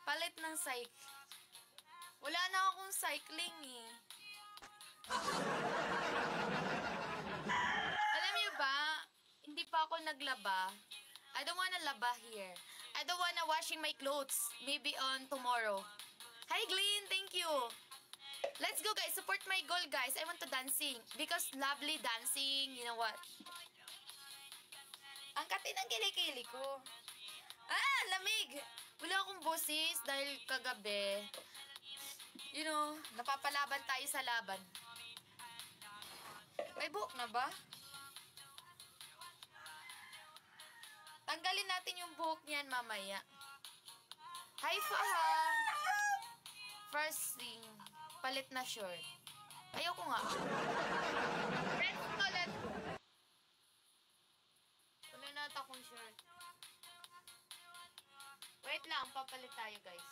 Palit ng cycle. Wala na akong cycling eh. Alam niyo ba, hindi pa ako naglaba. I don't wanna laba here. I don't wanna washing my clothes. Maybe on tomorrow. Hi Glenn, thank you. Let's go guys, support my goal guys. I want to dancing. Because lovely dancing, you know what? Ang kati ng kilikili ko. Ah, lamig! Wala akong boses dahil kagabi. You know, napapalaban tayo sa laban. May buhok na ba? Tanggalin natin yung buhok niyan mamaya. Hi, Faha! First thing, palit na short. Ayoko nga. Let's go, let's go. Wala na akong short. Wait lang, papalit tayo, guys.